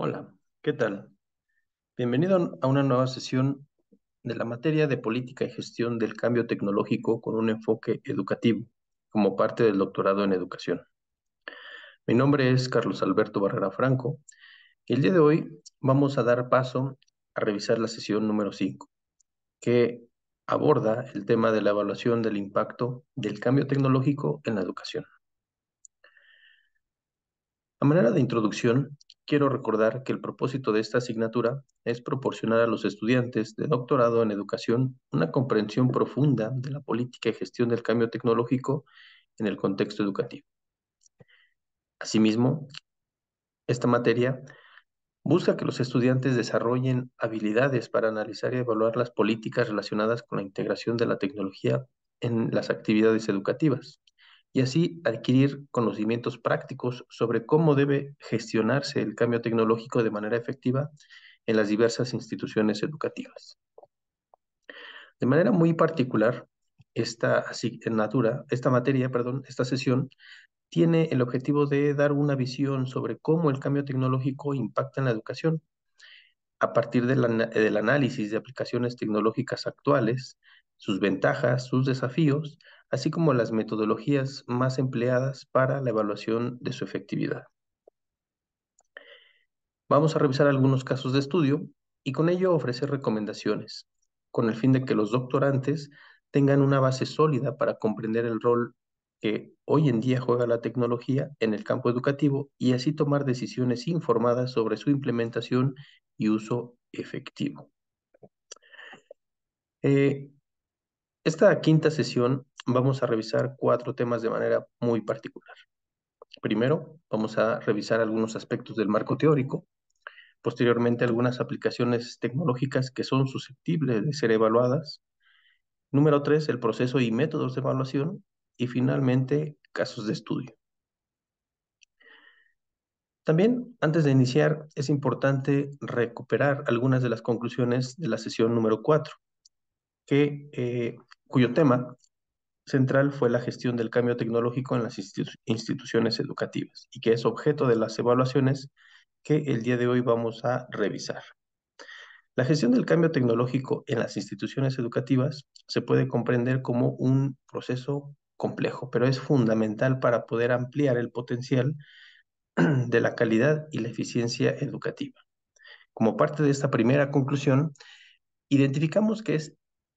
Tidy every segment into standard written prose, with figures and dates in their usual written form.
Hola, ¿qué tal? Bienvenido a una nueva sesión de la materia de política y gestión del cambio tecnológico con un enfoque educativo, como parte del doctorado en educación. Mi nombre es Carlos Alberto Barrera Franco y el día de hoy vamos a dar paso a revisar la sesión número 5, que aborda el tema de la evaluación del impacto del cambio tecnológico en la educación. A manera de introducción, quiero recordar que el propósito de esta asignatura es proporcionar a los estudiantes de doctorado en educación una comprensión profunda de la política y gestión del cambio tecnológico en el contexto educativo. Asimismo, esta materia busca que los estudiantes desarrollen habilidades para analizar y evaluar las políticas relacionadas con la integración de la tecnología en las actividades educativas y así adquirir conocimientos prácticos sobre cómo debe gestionarse el cambio tecnológico de manera efectiva en las diversas instituciones educativas. De manera muy particular, esta sesión tiene el objetivo de dar una visión sobre cómo el cambio tecnológico impacta en la educación a partir del análisis de aplicaciones tecnológicas actuales, sus ventajas, sus desafíos, así como las metodologías más empleadas para la evaluación de su efectividad. Vamos a revisar algunos casos de estudio y con ello ofrecer recomendaciones, con el fin de que los doctorantes tengan una base sólida para comprender el rol que hoy en día juega la tecnología en el campo educativo y así tomar decisiones informadas sobre su implementación y uso efectivo. Eh, Esta quinta sesión vamos a revisar 4 temas de manera muy particular. Primero, vamos a revisar algunos aspectos del marco teórico, posteriormente algunas aplicaciones tecnológicas que son susceptibles de ser evaluadas. Número 3, el proceso y métodos de evaluación y finalmente casos de estudio. También, antes de iniciar, es importante recuperar algunas de las conclusiones de la sesión número 4, cuyo tema central fue la gestión del cambio tecnológico en las instituciones educativas y que es objeto de las evaluaciones que el día de hoy vamos a revisar. La gestión del cambio tecnológico en las instituciones educativas se puede comprender como un proceso complejo, pero es fundamental para poder ampliar el potencial de la calidad y la eficiencia educativa. Como parte de esta primera conclusión, identificamos que es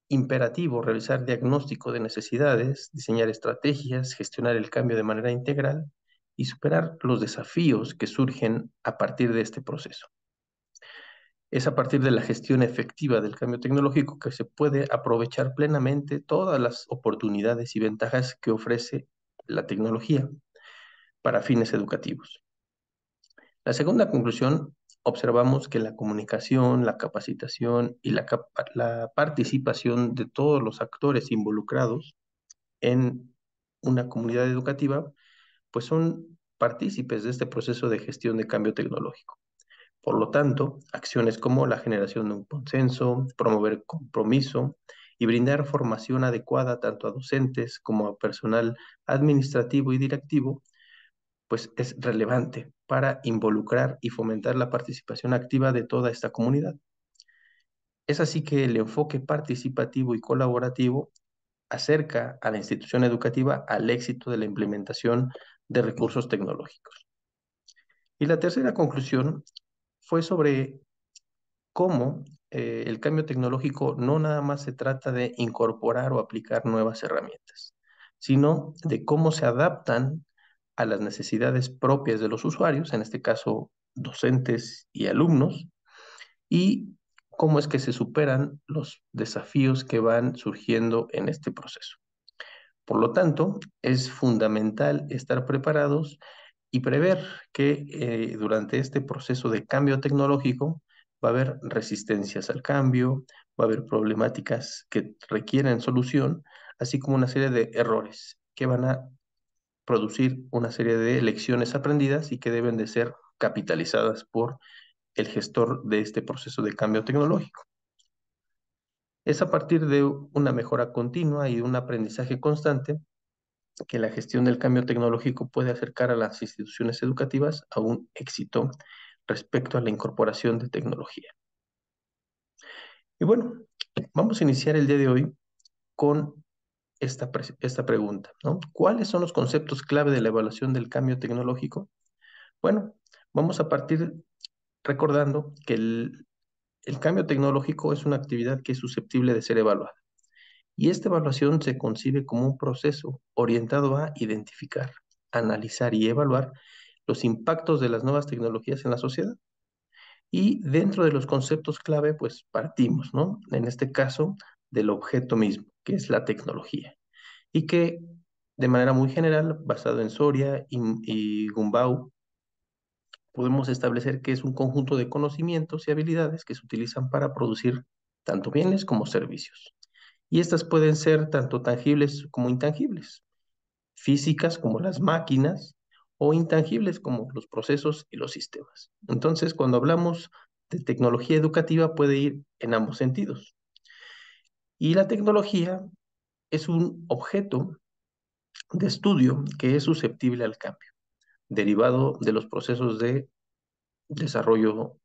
imperativo realizar diagnóstico de necesidades, diseñar estrategias, gestionar el cambio de manera integral y superar los desafíos que surgen a partir de este proceso. Es a partir de la gestión efectiva del cambio tecnológico que se puede aprovechar plenamente todas las oportunidades y ventajas que ofrece la tecnología para fines educativos. La segunda conclusión, observamos que la comunicación, la capacitación y la participación de todos los actores involucrados en una comunidad educativa, pues son partícipes de este proceso de gestión de cambio tecnológico. Por lo tanto, acciones como la generación de un consenso, promover compromiso y brindar formación adecuada tanto a docentes como a personal administrativo y directivo, pues es relevante para involucrar y fomentar la participación activa de toda esta comunidad. Es así que el enfoque participativo y colaborativo acerca a la institución educativa al éxito de la implementación de recursos tecnológicos. Y la tercera conclusión fue sobre cómo el cambio tecnológico no nada más se trata de incorporar o aplicar nuevas herramientas, sino de cómo se adaptan a las necesidades propias de los usuarios, en este caso docentes y alumnos, y cómo es que se superan los desafíos que van surgiendo en este proceso. Por lo tanto, es fundamental estar preparados y prever que durante este proceso de cambio tecnológico va a haber resistencias al cambio, va a haber problemáticas que requieren solución, así como una serie de errores que van a producir una serie de lecciones aprendidas y que deben de ser capitalizadas por el gestor de este proceso de cambio tecnológico. Es a partir de una mejora continua y un aprendizaje constante que la gestión del cambio tecnológico puede acercar a las instituciones educativas a un éxito respecto a la incorporación de tecnología. Y bueno, vamos a iniciar el día de hoy con esta pregunta, ¿no? ¿Cuáles son los conceptos clave de la evaluación del cambio tecnológico? Bueno, vamos a partir recordando que el cambio tecnológico es una actividad que es susceptible de ser evaluada. Y esta evaluación se concibe como un proceso orientado a identificar, analizar y evaluar los impactos de las nuevas tecnologías en la sociedad. Y dentro de los conceptos clave, pues partimos, ¿no? En este caso, del objeto mismo, que es la tecnología. Y que, de manera muy general, basado en Soria y Gumbau, podemos establecer que es un conjunto de conocimientos y habilidades que se utilizan para producir tanto bienes como servicios. Y estas pueden ser tanto tangibles como intangibles, físicas como las máquinas o intangibles como los procesos y los sistemas. Entonces, cuando hablamos de tecnología educativa puede ir en ambos sentidos. Y la tecnología es un objeto de estudio que es susceptible al cambio, derivado de los procesos de desarrollo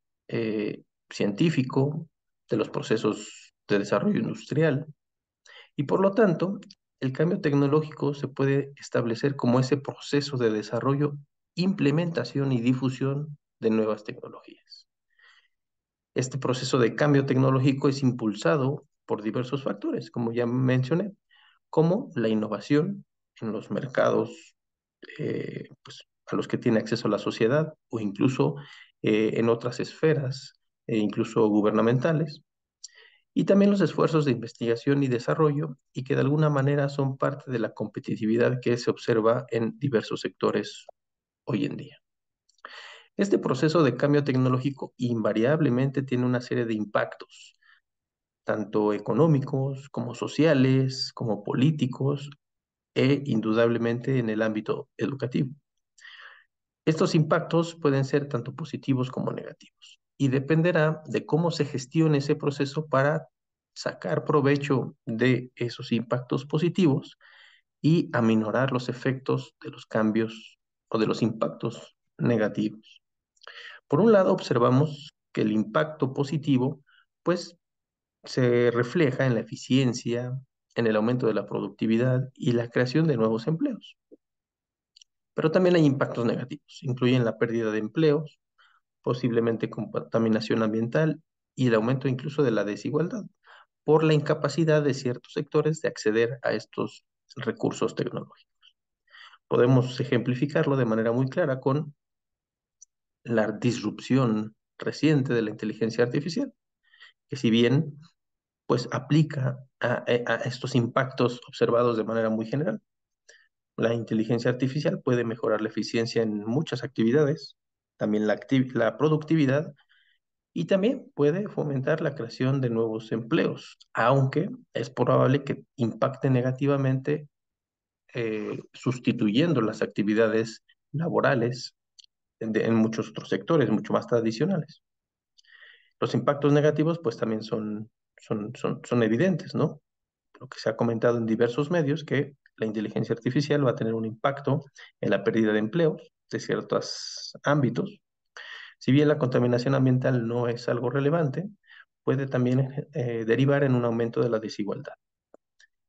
científico, de los procesos de desarrollo industrial, y por lo tanto, el cambio tecnológico se puede establecer como ese proceso de desarrollo, implementación y difusión de nuevas tecnologías. Este proceso de cambio tecnológico es impulsado por diversos factores, como ya mencioné, como la innovación en los mercados pues, a los que tiene acceso la sociedad o incluso en otras esferas, incluso gubernamentales, y también los esfuerzos de investigación y desarrollo y que de alguna manera son parte de la competitividad que se observa en diversos sectores hoy en día. Este proceso de cambio tecnológico invariablemente tiene una serie de impactos, tanto económicos como sociales, como políticos e indudablemente en el ámbito educativo. Estos impactos pueden ser tanto positivos como negativos y dependerá de cómo se gestione ese proceso para sacar provecho de esos impactos positivos y aminorar los efectos de los cambios o de los impactos negativos. Por un lado, observamos que el impacto positivo, pues, se refleja en la eficiencia, en el aumento de la productividad y la creación de nuevos empleos. Pero también hay impactos negativos, incluyen la pérdida de empleos, posiblemente contaminación ambiental y el aumento incluso de la desigualdad por la incapacidad de ciertos sectores de acceder a estos recursos tecnológicos. Podemos ejemplificarlo de manera muy clara con la disrupción reciente de la inteligencia artificial, que si bien pues aplica a estos impactos observados de manera muy general, la inteligencia artificial puede mejorar la eficiencia en muchas actividades, también la productividad y también puede fomentar la creación de nuevos empleos, aunque es probable que impacte negativamente sustituyendo las actividades laborales en muchos otros sectores mucho más tradicionales. Los impactos negativos pues también son evidentes, ¿no? Lo que se ha comentado en diversos medios, que la inteligencia artificial va a tener un impacto en la pérdida de empleos de ciertos ámbitos. Si bien la contaminación ambiental no es algo relevante, puede también derivar en un aumento de la desigualdad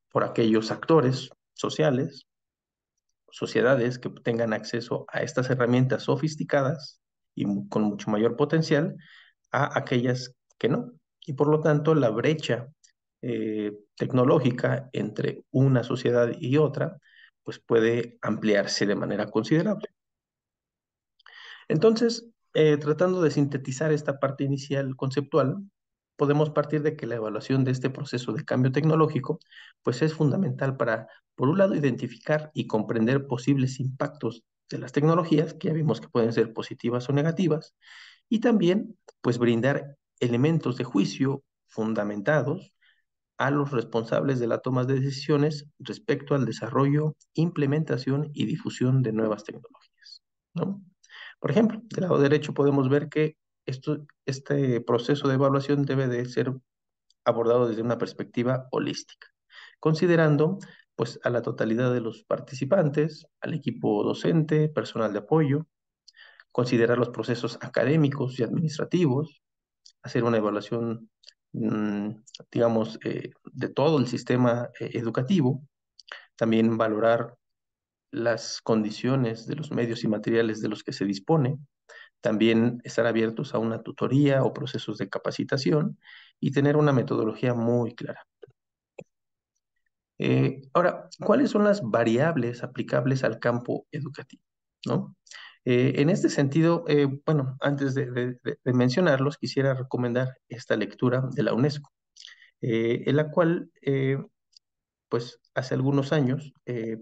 por aquellos actores sociales, sociedades que tengan acceso a estas herramientas sofisticadas y con mucho mayor potencial a aquellas que no. Y por lo tanto, la brecha tecnológica entre una sociedad y otra, pues puede ampliarse de manera considerable. Entonces, tratando de sintetizar esta parte inicial conceptual, podemos partir de que la evaluación de este proceso de cambio tecnológico, pues es fundamental para, por un lado, identificar y comprender posibles impactos de las tecnologías, que ya vimos que pueden ser positivas o negativas, y también, pues, brindar elementos de juicio fundamentados a los responsables de la toma de decisiones respecto al desarrollo, implementación y difusión de nuevas tecnologías, ¿no? Por ejemplo, del lado derecho podemos ver que este proceso de evaluación debe de ser abordado desde una perspectiva holística, considerando pues a la totalidad de los participantes, al equipo docente, personal de apoyo, considerar los procesos académicos y administrativos, hacer una evaluación, mm, digamos, de todo el sistema educativo, también valorar las condiciones de los medios y materiales de los que se dispone, también estar abiertos a una tutoría o procesos de capacitación y tener una metodología muy clara. Ahora, ¿cuáles son las variables aplicables al campo educativo? ¿No? En este sentido, bueno, antes de mencionarlos, quisiera recomendar esta lectura de la UNESCO, en la cual, pues, hace algunos años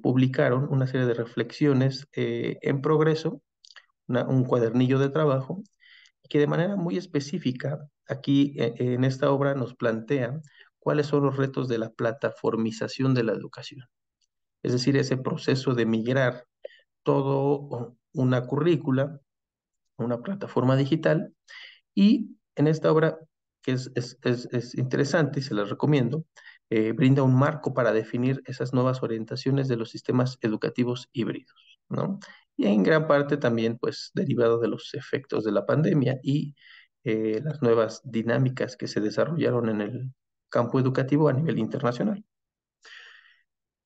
publicaron una serie de reflexiones en progreso, un cuadernillo de trabajo, que de manera muy específica, aquí en esta obra nos plantea cuáles son los retos de la plataformización de la educación. Es decir, ese proceso de migrar todo una currícula, una plataforma digital, y en esta obra, que es interesante y se la recomiendo, brinda un marco para definir esas nuevas orientaciones de los sistemas educativos híbridos, ¿no? Y en gran parte también, pues, derivado de los efectos de la pandemia y las nuevas dinámicas que se desarrollaron en el campo educativo a nivel internacional.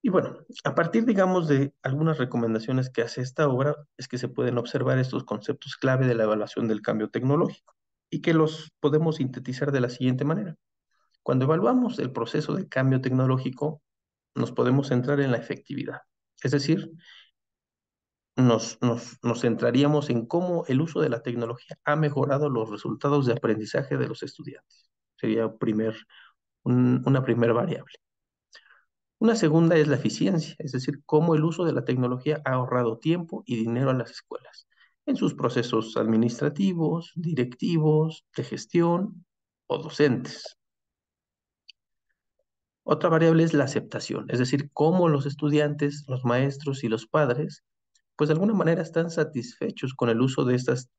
Y bueno, a partir, digamos, de algunas recomendaciones que hace esta obra, es que se pueden observar estos conceptos clave de la evaluación del cambio tecnológico y que los podemos sintetizar de la siguiente manera. Cuando evaluamos el proceso de cambio tecnológico, nos podemos centrar en la efectividad. Es decir, nos centraríamos en cómo el uso de la tecnología ha mejorado los resultados de aprendizaje de los estudiantes. Sería una primera variable. Una segunda es la eficiencia, es decir, cómo el uso de la tecnología ha ahorrado tiempo y dinero a las escuelas en sus procesos administrativos, directivos, de gestión o docentes. Otra variable es la aceptación, es decir, cómo los estudiantes, los maestros y los padres, pues de alguna manera están satisfechos con el uso de estas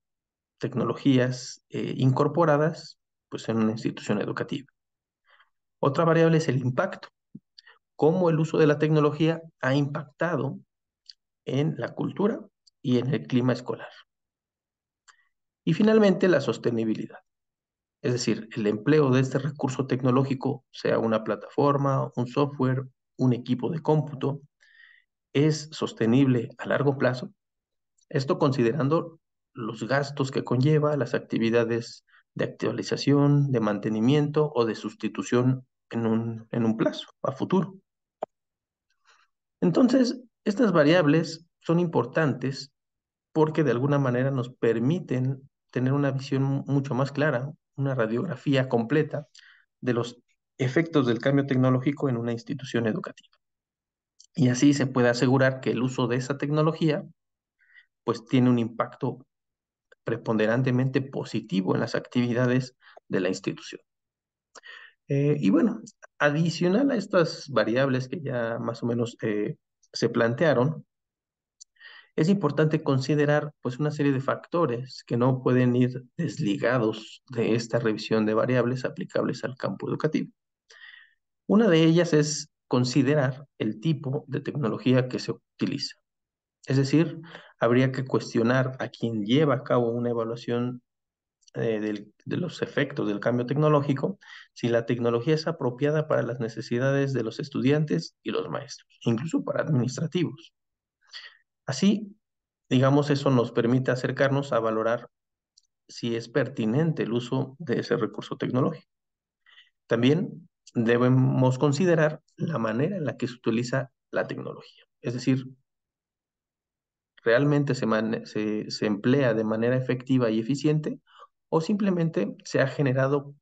tecnologías incorporadas pues en una institución educativa. Otra variable es el impacto, cómo el uso de la tecnología ha impactado en la cultura y en el clima escolar. Y finalmente, la sostenibilidad, es decir, el empleo de este recurso tecnológico, sea una plataforma, un software, un equipo de cómputo, es sostenible a largo plazo. Esto considerando los gastos que conlleva, las actividades de actualización, de mantenimiento o de sustitución en un plazo a futuro. Entonces, estas variables son importantes porque de alguna manera nos permiten tener una visión mucho más clara, una radiografía completa de los efectos del cambio tecnológico en una institución educativa. Y así se puede asegurar que el uso de esa tecnología pues tiene un impacto preponderantemente positivo en las actividades de la institución. Y bueno, adicional a estas variables que ya más o menos se plantearon, es importante considerar pues una serie de factores que no pueden ir desligados de esta revisión de variables aplicables al campo educativo. Una de ellas es considerar el tipo de tecnología que se utiliza. Es decir, habría que cuestionar a quien lleva a cabo una evaluación de los efectos del cambio tecnológico, si la tecnología es apropiada para las necesidades de los estudiantes y los maestros, incluso para administrativos. Así, digamos, eso nos permite acercarnos a valorar si es pertinente el uso de ese recurso tecnológico. También debemos considerar la manera en la que se utiliza la tecnología. Es decir, realmente se emplea de manera efectiva y eficiente o simplemente se ha generado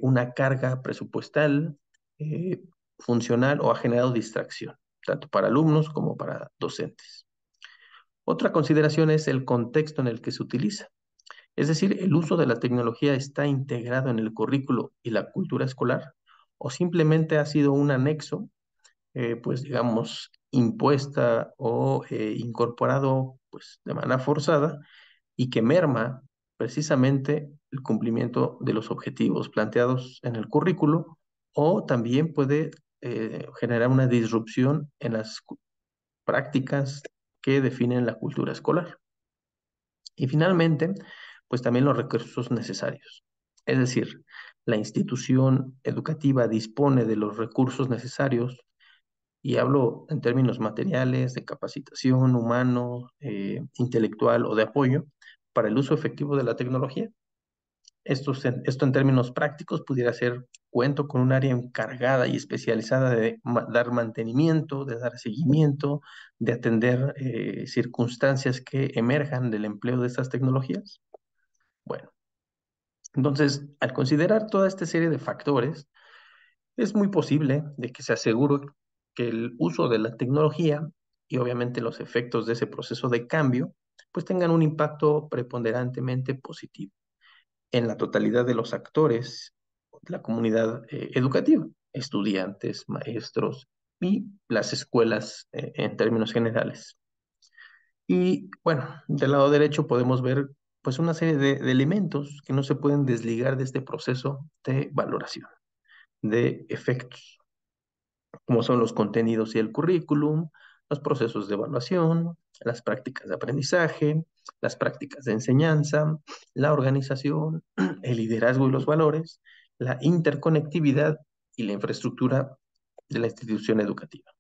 una carga presupuestal, eh, funcional o ha generado distracción, tanto para alumnos como para docentes. Otra consideración es el contexto en el que se utiliza. Es decir, el uso de la tecnología está integrado en el currículo y la cultura escolar o simplemente ha sido un anexo, pues digamos, impuesta o incorporado pues de manera forzada y que merma precisamente el cumplimiento de los objetivos planteados en el currículo o también puede generar una disrupción en las prácticas que definen la cultura escolar. Y finalmente, pues también los recursos necesarios. Es decir, la institución educativa dispone de los recursos necesarios, y hablo en términos materiales, de capacitación humano, intelectual o de apoyo, para el uso efectivo de la tecnología. Esto en términos prácticos pudiera ser: cuento con un área encargada y especializada de dar mantenimiento, de dar seguimiento, de atender circunstancias que emerjan del empleo de estas tecnologías. Bueno, entonces, al considerar toda esta serie de factores, es muy posible de que se asegure que el uso de la tecnología y obviamente los efectos de ese proceso de cambio, pues tengan un impacto preponderantemente positivo en la totalidad de los actores de la comunidad educativa: estudiantes, maestros y las escuelas en términos generales. Y bueno, del lado derecho podemos ver pues una serie de elementos que no se pueden desligar de este proceso de valoración, de efectos, como son los contenidos y el currículum, los procesos de evaluación, las prácticas de aprendizaje, las prácticas de enseñanza, la organización, el liderazgo y los valores, la interconectividad y la infraestructura de la institución educativa.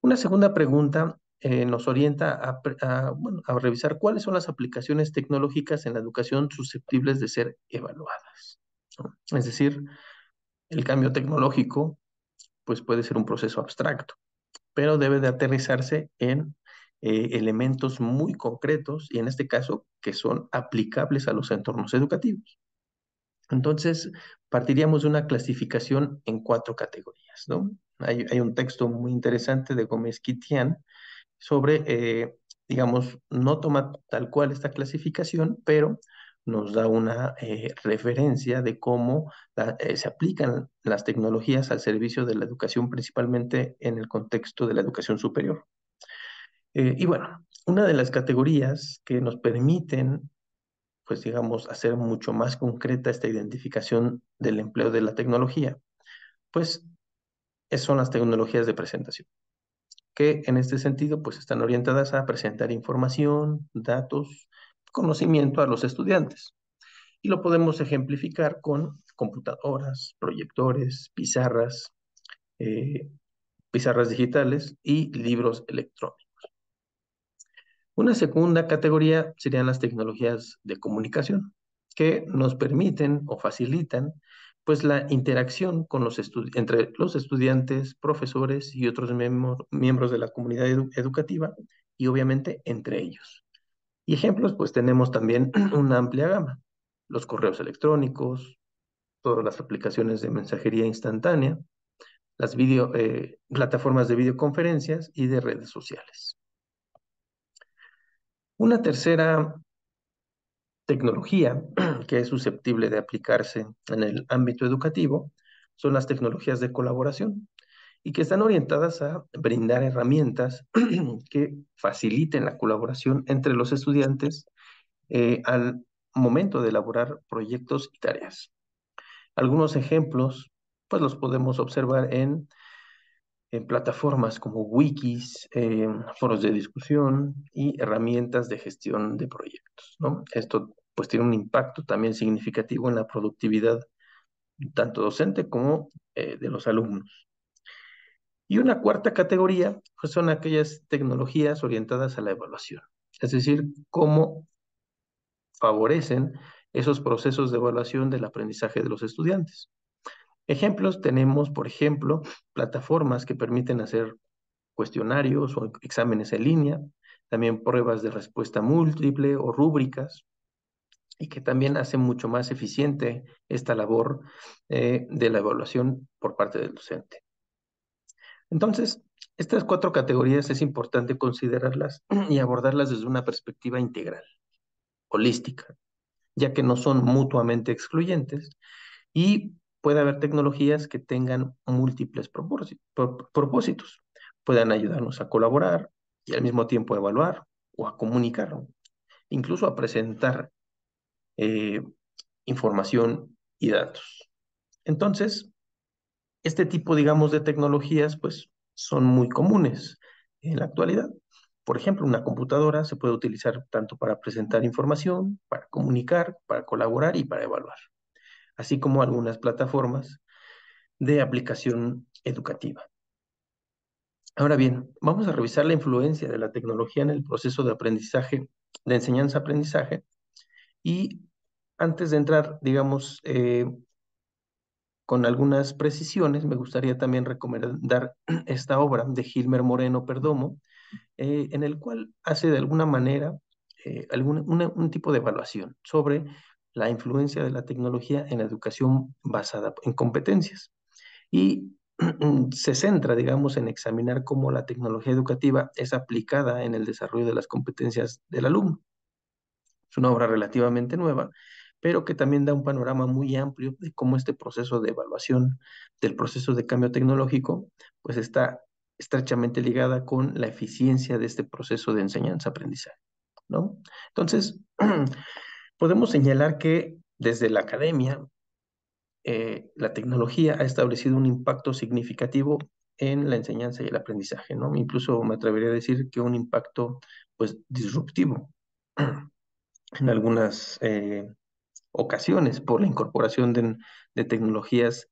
Una segunda pregunta nos orienta bueno, a revisar cuáles son las aplicaciones tecnológicas en la educación susceptibles de ser evaluadas, ¿no? Es decir, el cambio tecnológico pues puede ser un proceso abstracto, pero debe de aterrizarse en elementos muy concretos y en este caso que son aplicables a los entornos educativos. Entonces, partiríamos de una clasificación en 4 categorías, ¿no? Hay un texto muy interesante de Gómez-Quitián sobre, digamos, no toma tal cual esta clasificación, pero nos da una referencia de cómo se aplican las tecnologías al servicio de la educación, principalmente en el contexto de la educación superior. Y bueno, una de las categorías que nos permiten, pues digamos, hacer mucho más concreta esta identificación del empleo de la tecnología, pues son las tecnologías de presentación, que en este sentido pues están orientadas a presentar información, datos, conocimiento a los estudiantes. Y lo podemos ejemplificar con computadoras, proyectores, eh, pizarras digitales y libros electrónicos. Una segunda categoría serían las tecnologías de comunicación, que nos permiten o facilitan pues la interacción con entre los estudiantes, profesores y otros miembros de la comunidad educativa, y obviamente entre ellos. Y ejemplos, pues tenemos también una amplia gama: los correos electrónicos, todas las aplicaciones de mensajería instantánea, las plataformas de videoconferencias y de redes sociales. Una tercera tecnología que es susceptible de aplicarse en el ámbito educativo son las tecnologías de colaboración, y que están orientadas a brindar herramientas que faciliten la colaboración entre los estudiantes al momento de elaborar proyectos y tareas. Algunos ejemplos, pues los podemos observar en plataformas como wikis, foros de discusión y herramientas de gestión de proyectos, ¿no? Esto pues tiene un impacto también significativo en la productividad tanto docente como de los alumnos. Y una cuarta categoría pues son aquellas tecnologías orientadas a la evaluación, es decir, cómo favorecen esos procesos de evaluación del aprendizaje de los estudiantes. Ejemplos tenemos, por ejemplo, plataformas que permiten hacer cuestionarios o exámenes en línea, también pruebas de respuesta múltiple o rúbricas, y que también hacen mucho más eficiente esta labor de la evaluación por parte del docente. Entonces, estas 4 categorías es importante considerarlas y abordarlas desde una perspectiva integral, holística, ya que no son mutuamente excluyentes y puede haber tecnologías que tengan múltiples propósitos. Puedan ayudarnos a colaborar y al mismo tiempo a evaluar o a comunicar, ¿no? Incluso a presentar eh, información y datos. Entonces, este tipo, digamos, de tecnologías, pues, son muy comunes en la actualidad. Por ejemplo, una computadora se puede utilizar tanto para presentar información, para comunicar, para colaborar y para evaluar, así como algunas plataformas de aplicación educativa. Ahora bien, vamos a revisar la influencia de la tecnología en el proceso de aprendizaje, de enseñanza-aprendizaje, y antes de entrar, digamos, con algunas precisiones, me gustaría también recomendar esta obra de Gilmer Moreno Perdomo, en el cual hace de alguna manera un tipo de evaluación sobre la influencia de la tecnología en la educación basada en competencias. Y se centra, digamos, en examinar cómo la tecnología educativa es aplicada en el desarrollo de las competencias del alumno. Es una obra relativamente nueva, pero que también da un panorama muy amplio de cómo este proceso de evaluación del proceso de cambio tecnológico, pues está estrechamente ligada con la eficiencia de este proceso de enseñanza-aprendizaje, ¿no? Entonces, podemos señalar que desde la academia, la tecnología ha establecido un impacto significativo en la enseñanza y el aprendizaje, ¿no? Incluso me atrevería a decir que un impacto, pues, disruptivo en algunas ocasiones por la incorporación de tecnologías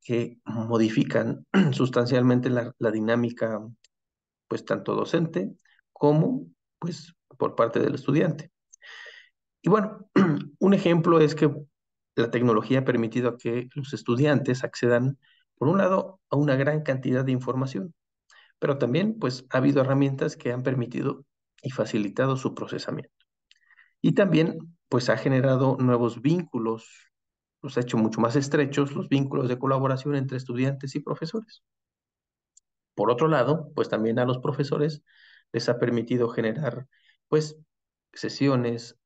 que modifican sustancialmente la dinámica, pues tanto docente como pues por parte del estudiante. Y bueno, un ejemplo es que la tecnología ha permitido que los estudiantes accedan, por un lado, a una gran cantidad de información, pero también pues ha habido herramientas que han permitido y facilitado su procesamiento. Y también pues ha generado nuevos vínculos, los ha hecho mucho más estrechos los vínculos de colaboración entre estudiantes y profesores. Por otro lado, pues también a los profesores les ha permitido generar pues sesiones,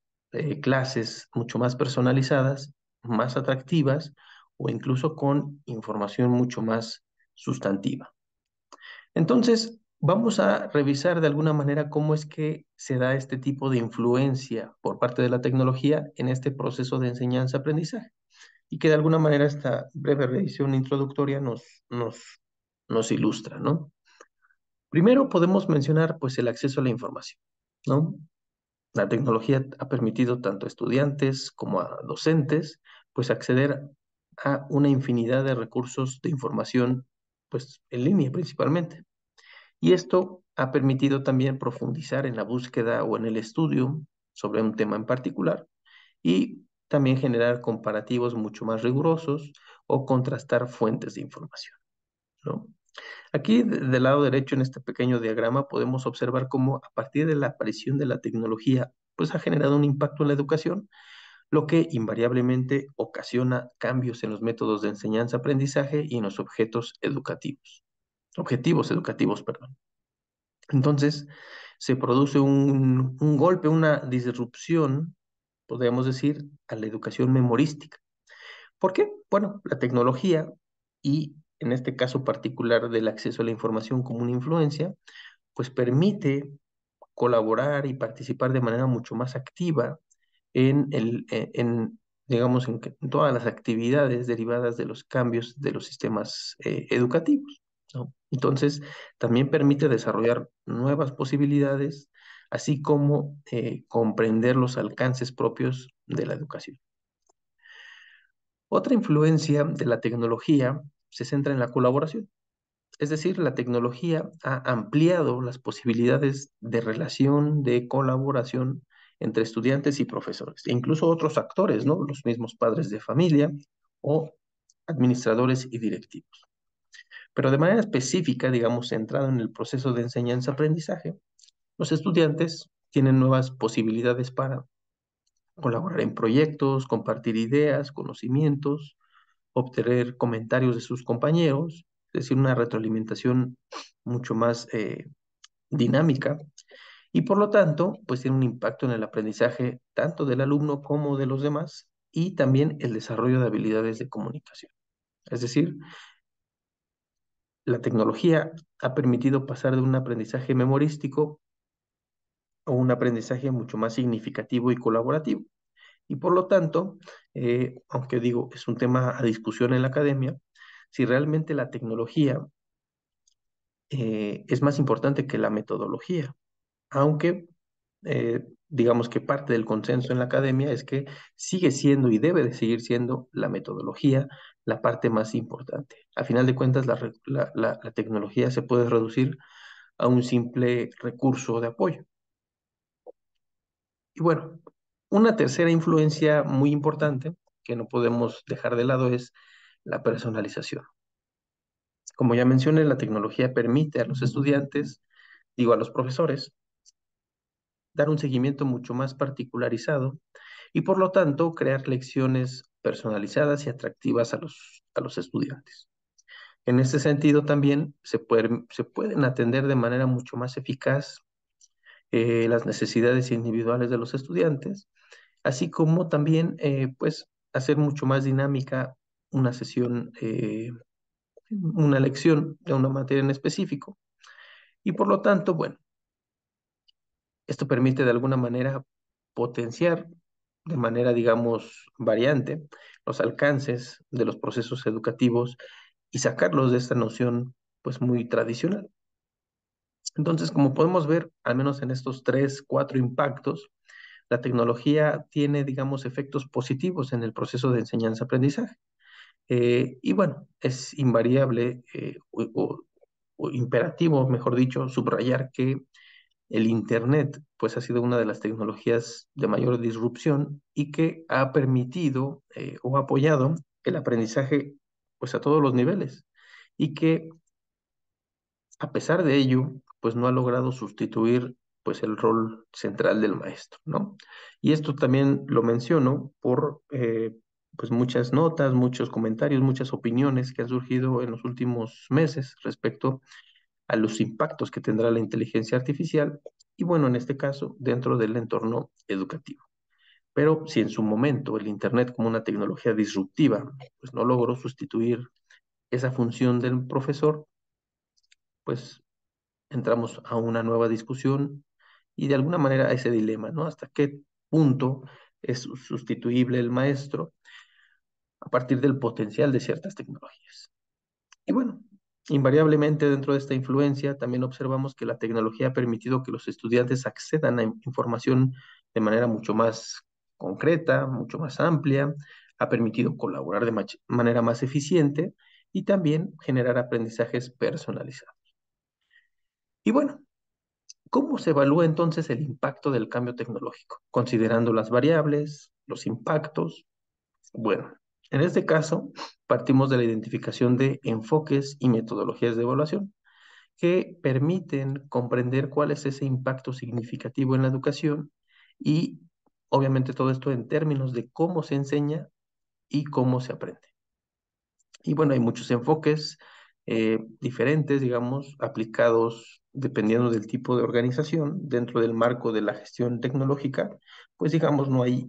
clases mucho más personalizadas, más atractivas o incluso con información mucho más sustantiva. Entonces, vamos a revisar de alguna manera cómo es que se da este tipo de influencia por parte de la tecnología en este proceso de enseñanza-aprendizaje y que de alguna manera esta breve revisión introductoria nos ilustra, ¿no? Primero podemos mencionar pues el acceso a la información, ¿no? La tecnología ha permitido tanto a estudiantes como a docentes pues acceder a una infinidad de recursos de información pues en línea principalmente. Y esto ha permitido también profundizar en la búsqueda o en el estudio sobre un tema en particular y también generar comparativos mucho más rigurosos o contrastar fuentes de información, ¿no? Aquí del lado derecho en este pequeño diagrama podemos observar cómo a partir de la aparición de la tecnología pues ha generado un impacto en la educación, lo que invariablemente ocasiona cambios en los métodos de enseñanza-aprendizaje y en los objetivos educativos, perdón. Entonces, se produce un golpe, una disrupción, podríamos decir, a la educación memorística. ¿Por qué? Bueno, la tecnología y en este caso particular del acceso a la información como una influencia, pues permite colaborar y participar de manera mucho más activa digamos, en todas las actividades derivadas de los cambios de los sistemas educativos, ¿no? Entonces, también permite desarrollar nuevas posibilidades, así como comprender los alcances propios de la educación. Otra influencia de la tecnología se centra en la colaboración. Es decir, la tecnología ha ampliado las posibilidades de relación, de colaboración entre estudiantes y profesores, e incluso otros actores, ¿no? Los mismos padres de familia o administradores y directivos. Pero de manera específica, digamos, centrado en el proceso de enseñanza-aprendizaje, los estudiantes tienen nuevas posibilidades para colaborar en proyectos, compartir ideas, conocimientos, obtener comentarios de sus compañeros, es decir, una retroalimentación mucho más dinámica y por lo tanto, pues tiene un impacto en el aprendizaje tanto del alumno como de los demás y también el desarrollo de habilidades de comunicación. Es decir, la tecnología ha permitido pasar de un aprendizaje memorístico a un aprendizaje mucho más significativo y colaborativo. Y por lo tanto, aunque digo, es un tema a discusión en la academia, si realmente la tecnología es más importante que la metodología. aunque digamos que parte del consenso en la academia es que sigue siendo y debe de seguir siendo la metodología la parte más importante. A final de cuentas, la tecnología se puede reducir a un simple recurso de apoyo. Y bueno, una tercera influencia muy importante que no podemos dejar de lado es la personalización. Como ya mencioné, la tecnología permite a los estudiantes, digo a los profesores, dar un seguimiento mucho más particularizado y por lo tanto crear lecciones personalizadas y atractivas a los estudiantes. En este sentido también se pueden atender de manera mucho más eficaz las necesidades individuales de los estudiantes, así como también pues hacer mucho más dinámica una sesión, una lección de una materia en específico. Y por lo tanto, bueno, esto permite de alguna manera potenciar de manera, digamos, variante los alcances de los procesos educativos y sacarlos de esta noción, pues, muy tradicional. Entonces, como podemos ver, al menos en estos tres, cuatro impactos, la tecnología tiene, digamos, efectos positivos en el proceso de enseñanza-aprendizaje. Y bueno, es invariable o imperativo, mejor dicho, subrayar que el Internet, pues ha sido una de las tecnologías de mayor disrupción y que ha permitido o apoyado el aprendizaje, pues a todos los niveles y que a pesar de ello, pues no ha logrado sustituir pues el rol central del maestro, ¿no? Y esto también lo menciono por pues muchas notas, muchos comentarios, muchas opiniones que han surgido en los últimos meses respecto a los impactos que tendrá la inteligencia artificial y bueno, en este caso, dentro del entorno educativo. Pero si en su momento el Internet como una tecnología disruptiva, pues no logró sustituir esa función del profesor, pues entramos a una nueva discusión y de alguna manera a ese dilema, ¿no? ¿Hasta qué punto es sustituible el maestro a partir del potencial de ciertas tecnologías? Y bueno, invariablemente dentro de esta influencia también observamos que la tecnología ha permitido que los estudiantes accedan a información de manera mucho más concreta, mucho más amplia, ha permitido colaborar de manera más eficiente y también generar aprendizajes personalizados. Y bueno, ¿cómo se evalúa entonces el impacto del cambio tecnológico? Considerando las variables, los impactos. Bueno, en este caso, partimos de la identificación de enfoques y metodologías de evaluación que permiten comprender cuál es ese impacto significativo en la educación y obviamente todo esto en términos de cómo se enseña y cómo se aprende. Y bueno, hay muchos enfoques diferentes, digamos, aplicados dependiendo del tipo de organización dentro del marco de la gestión tecnológica, pues digamos, no hay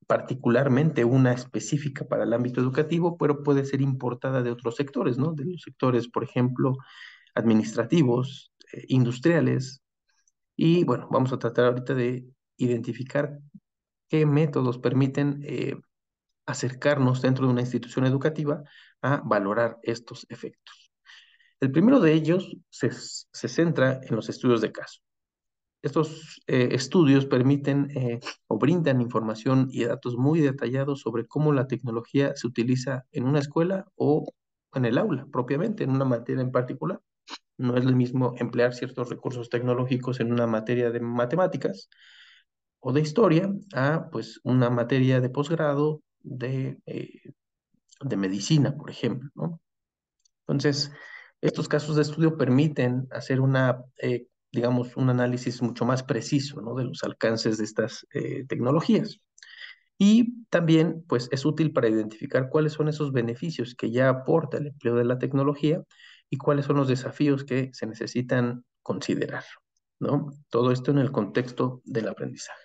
particularmente una específica para el ámbito educativo, pero puede ser importada de otros sectores, ¿no? De los sectores, por ejemplo, administrativos, industriales. Y bueno, vamos a tratar ahorita de identificar qué métodos permiten acercarnos dentro de una institución educativa a valorar estos efectos. El primero de ellos se centra en los estudios de caso. Estos estudios permiten o brindan información y datos muy detallados sobre cómo la tecnología se utiliza en una escuela o en el aula propiamente, en una materia en particular. No es lo mismo emplear ciertos recursos tecnológicos en una materia de matemáticas o de historia a pues una materia de posgrado de medicina, por ejemplo, ¿no? Entonces, estos casos de estudio permiten hacer digamos, un análisis mucho más preciso, ¿no? De los alcances de estas tecnologías. Y también, pues, es útil para identificar cuáles son esos beneficios que ya aporta el empleo de la tecnología y cuáles son los desafíos que se necesitan considerar, ¿no? Todo esto en el contexto del aprendizaje.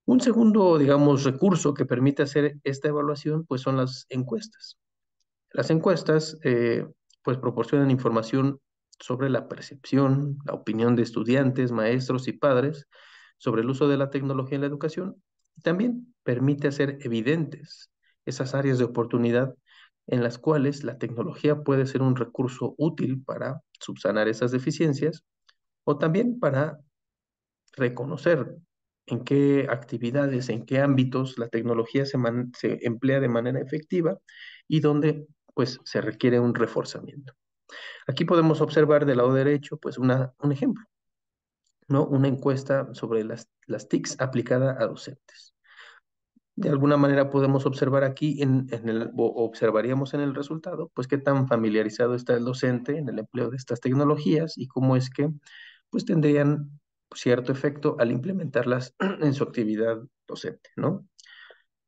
Un segundo, digamos, recurso que permite hacer esta evaluación, pues, son las encuestas. Las encuestas, pues, proporcionan información sobre la percepción, la opinión de estudiantes, maestros y padres sobre el uso de la tecnología en la educación. Y también permite hacer evidentes esas áreas de oportunidad en las cuales la tecnología puede ser un recurso útil para subsanar esas deficiencias o también para reconocer en qué actividades, en qué ámbitos la tecnología se emplea de manera efectiva y donde pues se requiere un reforzamiento. Aquí podemos observar del lado derecho pues un ejemplo, ¿no? Una encuesta sobre las TICs aplicada a docentes. De alguna manera podemos observar aquí, observaríamos en el resultado, pues qué tan familiarizado está el docente en el empleo de estas tecnologías y cómo es que pues tendrían cierto efecto al implementarlas en su actividad docente, ¿no?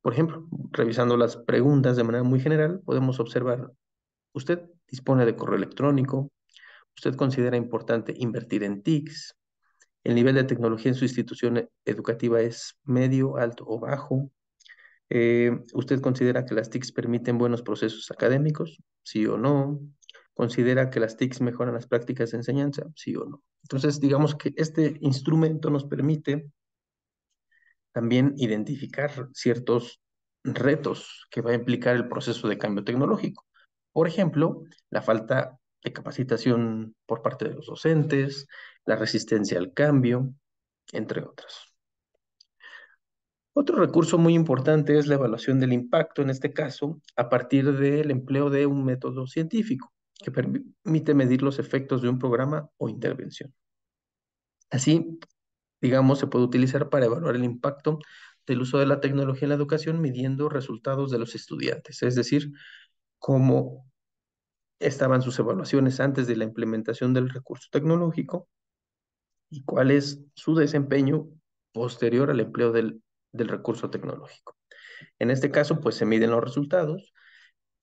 Por ejemplo, revisando las preguntas de manera muy general, podemos observar, ¿usted dispone de correo electrónico? ¿Usted considera importante invertir en TICs? ¿El nivel de tecnología en su institución educativa es medio, alto o bajo? ¿Usted considera que las TICs permiten buenos procesos académicos? ¿Sí o no? ¿Considera que las TICs mejoran las prácticas de enseñanza? ¿Sí o no? Entonces, digamos que este instrumento nos permite también identificar ciertos retos que va a implicar el proceso de cambio tecnológico. Por ejemplo, la falta de capacitación por parte de los docentes, la resistencia al cambio, entre otras. Otro recurso muy importante es la evaluación del impacto, en este caso, a partir del empleo de un método científico que permite medir los efectos de un programa o intervención. Así, digamos, se puede utilizar para evaluar el impacto del uso de la tecnología en la educación midiendo resultados de los estudiantes, es decir, cómo estaban sus evaluaciones antes de la implementación del recurso tecnológico y cuál es su desempeño posterior al empleo del recurso tecnológico. En este caso, pues se miden los resultados,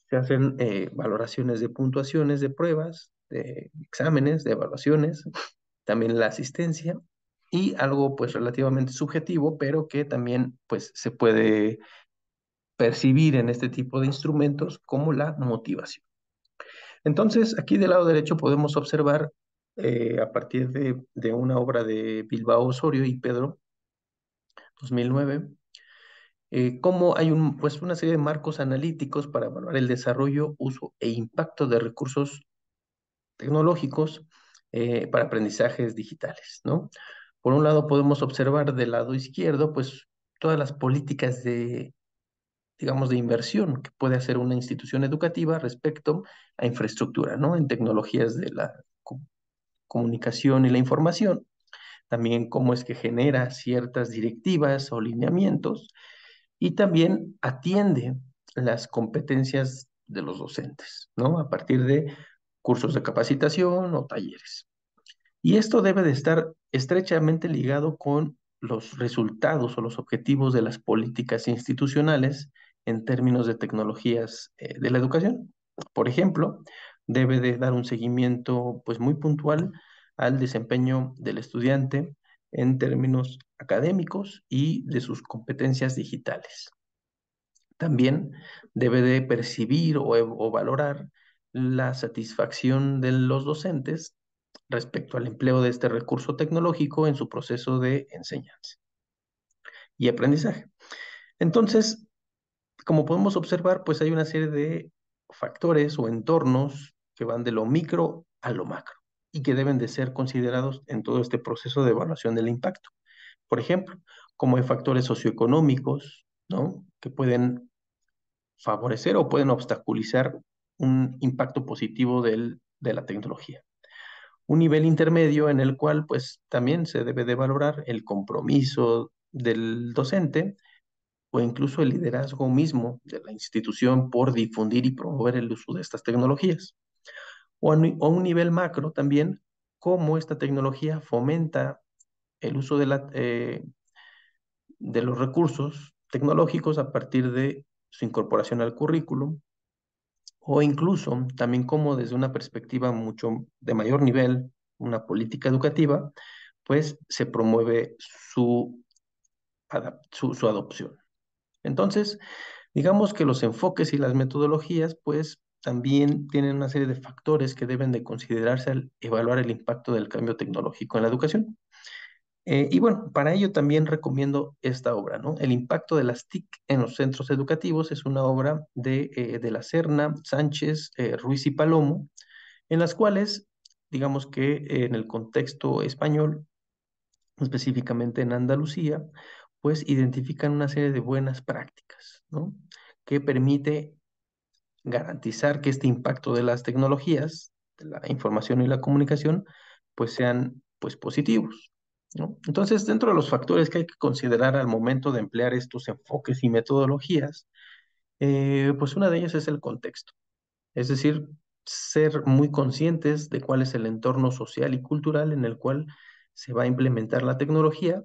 se hacen valoraciones de puntuaciones de pruebas, de exámenes, de evaluaciones, también la asistencia y algo pues relativamente subjetivo, pero que también pues se puede percibir en este tipo de instrumentos como la motivación. Entonces, aquí del lado derecho podemos observar a partir de una obra de Bilbao Osorio y Pedro, 2009, cómo hay pues una serie de marcos analíticos para evaluar el desarrollo, uso e impacto de recursos tecnológicos para aprendizajes digitales, ¿no? Por un lado, podemos observar del lado izquierdo, pues, todas las políticas digamos, de inversión que puede hacer una institución educativa respecto a infraestructura, ¿no? En tecnologías de la comunicación y la información, también cómo es que genera ciertas directivas o lineamientos y también atiende las competencias de los docentes, ¿no? A partir de cursos de capacitación o talleres. Y esto debe de estar estrechamente ligado con los resultados o los objetivos de las políticas institucionales en términos de tecnologías de la educación. Por ejemplo, debe de dar un seguimiento pues muy puntual al desempeño del estudiante en términos académicos y de sus competencias digitales. También debe de percibir o valorar la satisfacción de los docentes respecto al empleo de este recurso tecnológico en su proceso de enseñanza y aprendizaje. Entonces, como podemos observar, pues hay una serie de factores o entornos que van de lo micro a lo macro y que deben de ser considerados en todo este proceso de evaluación del impacto. Por ejemplo, como hay factores socioeconómicos, ¿no? Que pueden favorecer o pueden obstaculizar un impacto positivo de la tecnología. Un nivel intermedio en el cual pues también se debe de valorar el compromiso del docente o incluso el liderazgo mismo de la institución por difundir y promover el uso de estas tecnologías. O a un nivel macro también, cómo esta tecnología fomenta el uso de los recursos tecnológicos a partir de su incorporación al currículum, o incluso también cómo desde una perspectiva mucho de mayor nivel, una política educativa, pues se promueve su adopción. Entonces, digamos que los enfoques y las metodologías, pues también tienen una serie de factores que deben de considerarse al evaluar el impacto del cambio tecnológico en la educación. Y bueno, para ello también recomiendo esta obra, ¿no? El impacto de las TIC en los centros educativos es una obra de la Serna, Sánchez, Ruiz y Palomo, en las cuales digamos que en el contexto español, específicamente en Andalucía, pues identifican una serie de buenas prácticas, ¿no? Que permite garantizar que este impacto de las tecnologías, de la información y la comunicación, pues sean pues positivos, ¿no? Entonces, dentro de los factores que hay que considerar al momento de emplear estos enfoques y metodologías, pues una de ellas es el contexto, es decir, ser muy conscientes de cuál es el entorno social y cultural en el cual se va a implementar la tecnología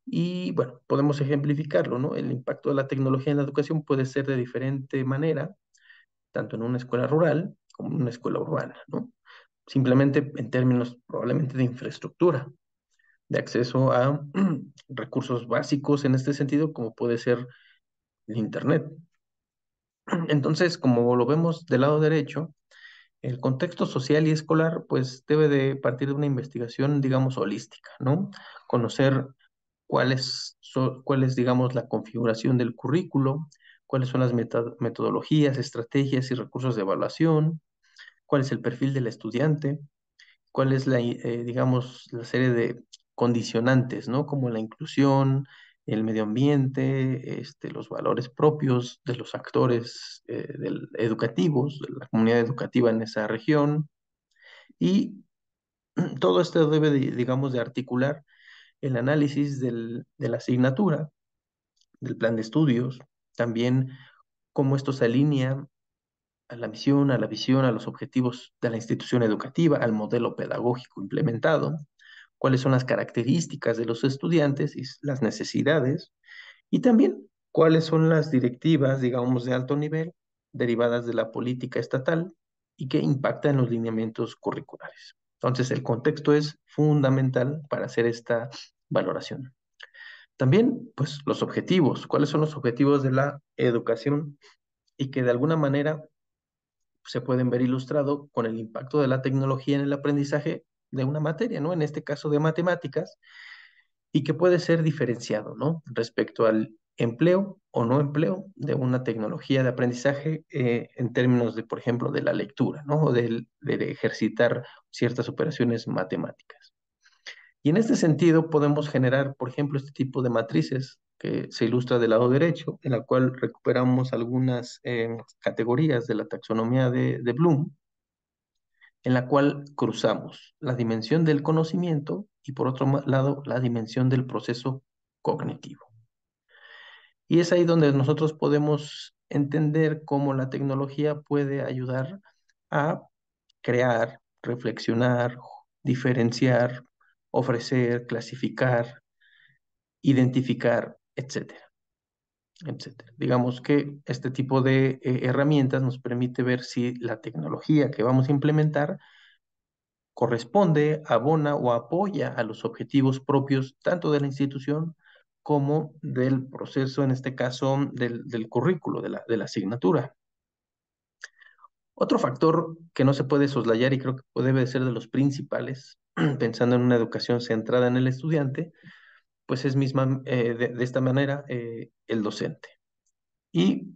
y bueno, podemos ejemplificarlo, ¿no? El impacto de la tecnología en la educación puede ser de diferente manera, tanto en una escuela rural como en una escuela urbana, ¿no? Simplemente en términos probablemente de infraestructura, de acceso a recursos básicos en este sentido, como puede ser el Internet. Entonces, como lo vemos del lado derecho, el contexto social y escolar, pues debe de partir de una investigación, digamos, holística, ¿no? Conocer cuál es, digamos, la configuración del currículo, cuáles son las metodologías, estrategias y recursos de evaluación, cuál es el perfil del estudiante, cuál es digamos, la serie de condicionantes, ¿no? Como la inclusión, el medio ambiente, los valores propios de los actores educativos, de la comunidad educativa en esa región. Y todo esto debe, digamos, de articular el análisis de la asignatura, del plan de estudios, también cómo esto se alinea a la misión, a la visión, a los objetivos de la institución educativa, al modelo pedagógico implementado, cuáles son las características de los estudiantes y las necesidades, y también cuáles son las directivas, digamos, de alto nivel derivadas de la política estatal y que impactan los lineamientos curriculares. Entonces, el contexto es fundamental para hacer esta valoración. También, pues, los objetivos. ¿Cuáles son los objetivos de la educación? Y que de alguna manera se pueden ver ilustrado con el impacto de la tecnología en el aprendizaje de una materia, ¿no? En este caso de matemáticas, y que puede ser diferenciado, ¿no? Respecto al empleo o no empleo de una tecnología de aprendizaje en términos de, por ejemplo, de la lectura, ¿no? O de ejercitar ciertas operaciones matemáticas. Y en este sentido podemos generar, por ejemplo, este tipo de matrices que se ilustra del lado derecho, en la cual recuperamos algunas categorías de la taxonomía de Bloom, en la cual cruzamos la dimensión del conocimiento y por otro lado la dimensión del proceso cognitivo. Y es ahí donde nosotros podemos entender cómo la tecnología puede ayudar a crear, reflexionar, diferenciar, ofrecer, clasificar, identificar, etcétera, etcétera. Digamos que este tipo de herramientas nos permite ver si la tecnología que vamos a implementar corresponde, abona o apoya a los objetivos propios tanto de la institución como del proceso, en este caso, del currículo, de la asignatura. Otro factor que no se puede soslayar y creo que debe ser de los principales, pensando en una educación centrada en el estudiante, pues es misma, de esta manera, el docente. Y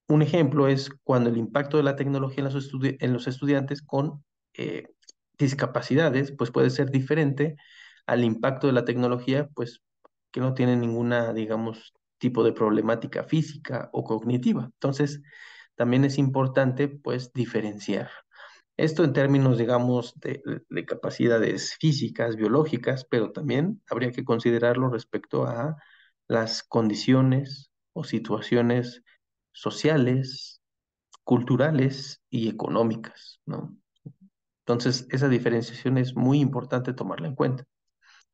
un ejemplo es cuando el impacto de la tecnología en los estudiantes con eh, discapacidades, pues puede ser diferente al impacto de la tecnología, pues que no tiene ninguna, digamos, tipo de problemática física o cognitiva. Entonces, también es importante, pues, diferenciar. Esto en términos, digamos, de capacidades físicas, biológicas, pero también habría que considerarlo respecto a las condiciones o situaciones sociales, culturales y económicas, ¿no? Entonces, esa diferenciación es muy importante tomarla en cuenta.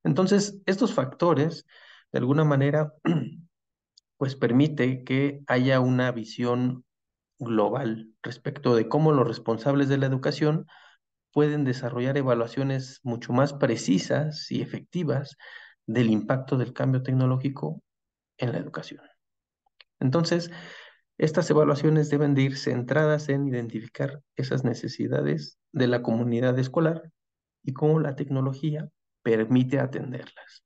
Entonces, estos factores, de alguna manera, pues permite que haya una visión global respecto de cómo los responsables de la educación pueden desarrollar evaluaciones mucho más precisas y efectivas del impacto del cambio tecnológico en la educación. Entonces, estas evaluaciones deben de ir centradas en identificar esas necesidades de la comunidad escolar y cómo la tecnología permite atenderlas.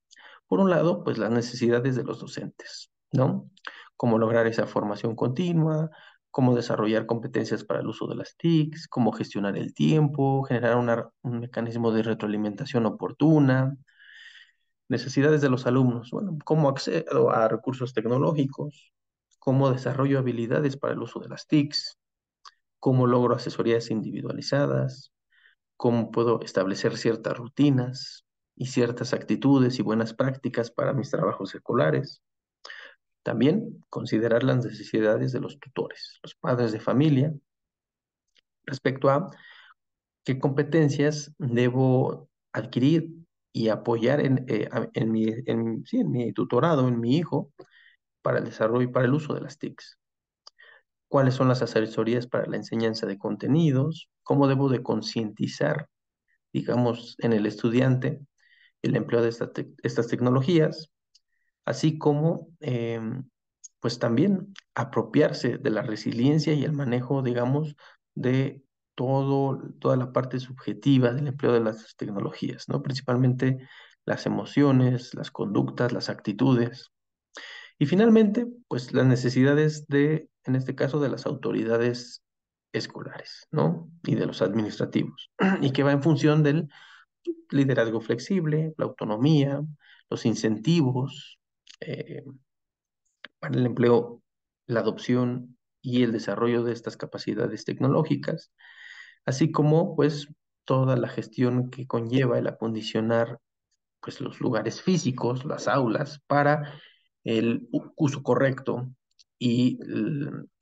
Por un lado, pues las necesidades de los docentes, ¿no? Cómo lograr esa formación continua, cómo desarrollar competencias para el uso de las TICs, cómo gestionar el tiempo, generar un mecanismo de retroalimentación oportuna, necesidades de los alumnos, bueno, cómo accedo a recursos tecnológicos, cómo desarrollo habilidades para el uso de las TICs, cómo logro asesorías individualizadas, cómo puedo establecer ciertas rutinas y ciertas actitudes y buenas prácticas para mis trabajos escolares. También considerar las necesidades de los tutores, los padres de familia, respecto a qué competencias debo adquirir y apoyar sí, en mi tutorado, en mi hijo, para el desarrollo y para el uso de las TICs. ¿Cuáles son las asesorías para la enseñanza de contenidos? ¿Cómo debo de concientizar, digamos, en el estudiante el empleo de estas tecnologías? Así como, pues también apropiarse de la resiliencia y el manejo, digamos, de toda la parte subjetiva del empleo de las tecnologías, ¿no? Principalmente las emociones, las conductas, las actitudes. Y finalmente, pues las necesidades en este caso, de las autoridades escolares, ¿no? Y de los administrativos, y que va en función del liderazgo flexible, la autonomía, los incentivos, eh, para el empleo, la adopción y el desarrollo de estas capacidades tecnológicas, así como pues toda la gestión que conlleva el acondicionar pues los lugares físicos, las aulas, para el uso correcto y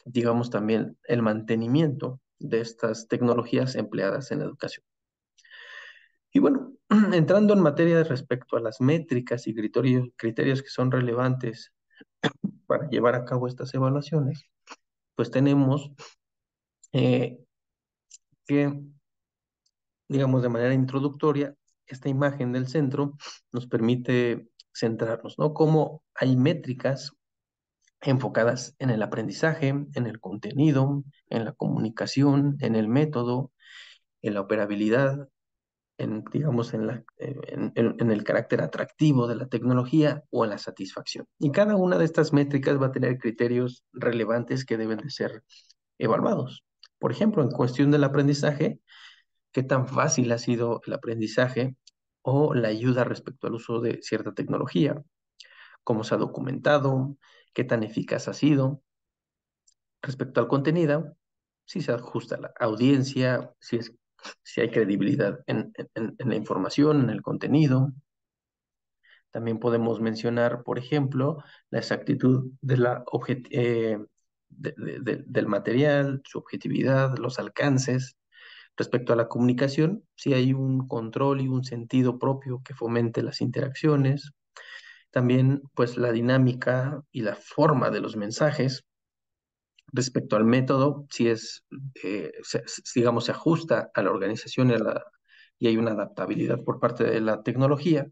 digamos también el mantenimiento de estas tecnologías empleadas en la educación. Y bueno, entrando en materia respecto a las métricas y criterios que son relevantes para llevar a cabo estas evaluaciones, pues tenemos eh, que, digamos, de manera introductoria, esta imagen del centro nos permite centrarnos, ¿no? Cómo hay métricas enfocadas en el aprendizaje, en el contenido, en la comunicación, en el método, en la operabilidad, digamos, en el carácter atractivo de la tecnología o en la satisfacción. Y cada una de estas métricas va a tener criterios relevantes que deben de ser evaluados. Por ejemplo, en cuestión del aprendizaje, ¿qué tan fácil ha sido el aprendizaje o la ayuda respecto al uso de cierta tecnología? ¿Cómo se ha documentado? ¿Qué tan eficaz ha sido? Respecto al contenido, si se ajusta a la audiencia, si hay credibilidad en la información, en el contenido. También podemos mencionar, por ejemplo, la exactitud del material, su objetividad, los alcances. Respecto a la comunicación, si hay un control y un sentido propio que fomente las interacciones. También, pues, la dinámica y la forma de los mensajes. Respecto al método, si digamos, se ajusta a la organización y hay una adaptabilidad por parte de la tecnología.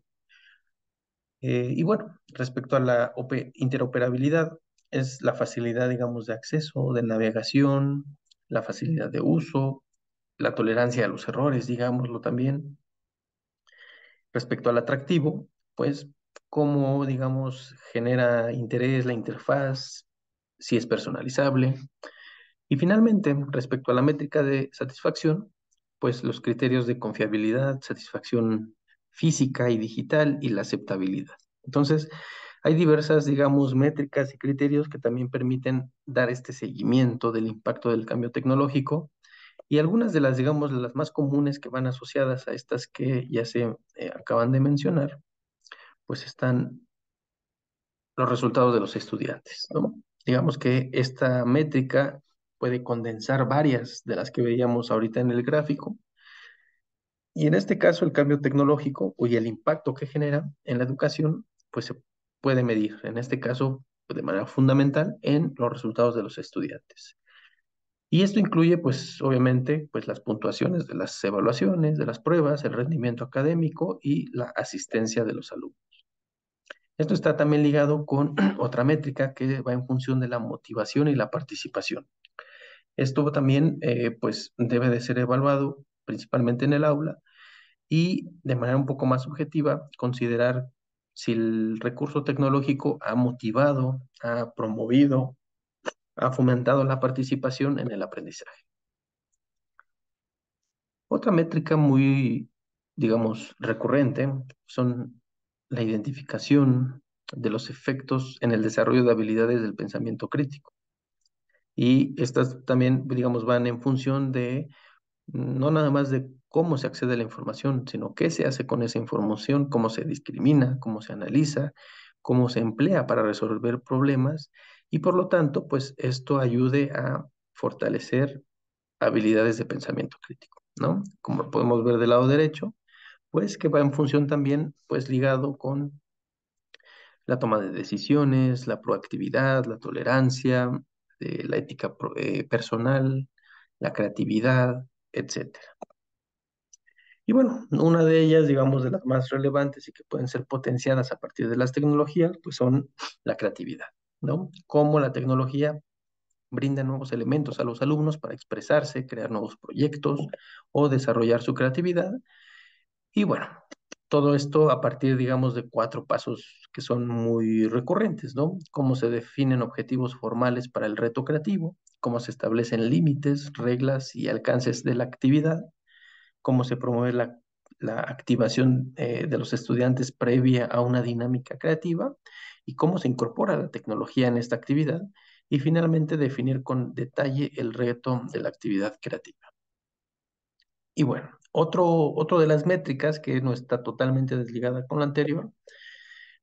Y bueno, respecto a la interoperabilidad, es la facilidad, digamos, de acceso, de navegación, la facilidad de uso, la tolerancia a los errores, digámoslo también. Respecto al atractivo, pues, cómo, digamos, genera interés la interfaz, si es personalizable. Y finalmente, respecto a la métrica de satisfacción, pues los criterios de confiabilidad, satisfacción física y digital y la aceptabilidad. Entonces, hay diversas, digamos, métricas y criterios que también permiten dar este seguimiento del impacto del cambio tecnológico y algunas de las, digamos, las más comunes que van asociadas a estas que ya se acaban de mencionar, pues están los resultados de los estudiantes, ¿no? Digamos que esta métrica puede condensar varias de las que veíamos ahorita en el gráfico. Y en este caso, el cambio tecnológico y el impacto que genera en la educación, pues se puede medir, en este caso, de manera fundamental, en los resultados de los estudiantes. Y esto incluye, pues, obviamente, pues las puntuaciones de las evaluaciones, de las pruebas, el rendimiento académico y la asistencia de los alumnos. Esto está también ligado con otra métrica que va en función de la motivación y la participación. Esto también, pues, debe de ser evaluado principalmente en el aula y de manera un poco más subjetiva, considerar si el recurso tecnológico ha motivado, ha promovido, ha fomentado la participación en el aprendizaje. Otra métrica muy, digamos, recurrente son la identificación de los efectos en el desarrollo de habilidades del pensamiento crítico. Y estas también, digamos, van en función de no nada más de cómo se accede a la información, sino qué se hace con esa información, cómo se discrimina, cómo se analiza, cómo se emplea para resolver problemas y por lo tanto, pues esto ayude a fortalecer habilidades de pensamiento crítico, ¿no? Como lo podemos ver del lado derecho, pues que va en función también, pues ligado con la toma de decisiones, la proactividad, la tolerancia, la ética personal, la creatividad, etcétera. Y bueno, una de ellas, digamos, de las más relevantes y que pueden ser potenciadas a partir de las tecnologías, pues son la creatividad, ¿no? Cómo la tecnología brinda nuevos elementos a los alumnos para expresarse, crear nuevos proyectos o desarrollar su creatividad. Y bueno, todo esto a partir, digamos, de cuatro pasos que son muy recurrentes, ¿no? Cómo se definen objetivos formales para el reto creativo, cómo se establecen límites, reglas y alcances de la actividad, cómo se promueve la activación de los estudiantes previa a una dinámica creativa y cómo se incorpora la tecnología en esta actividad y finalmente definir con detalle el reto de la actividad creativa. Y bueno, otro de las métricas que no está totalmente desligada con la anterior,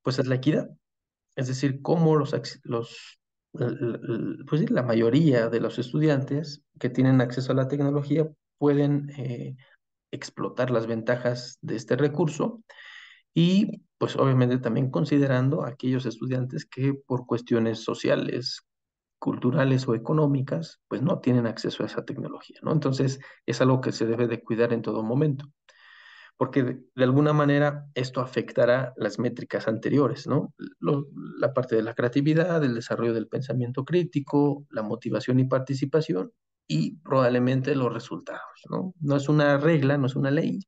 pues es la equidad, es decir, cómo pues sí, la mayoría de los estudiantes que tienen acceso a la tecnología pueden explotar las ventajas de este recurso y pues obviamente también considerando a aquellos estudiantes que por cuestiones sociales, culturales o económicas, pues no tienen acceso a esa tecnología, ¿no? Entonces es algo que se debe de cuidar en todo momento, porque de alguna manera esto afectará las métricas anteriores, ¿no? La parte de la creatividad, el desarrollo del pensamiento crítico, la motivación y participación y probablemente los resultados, ¿no? No es una regla, no es una ley,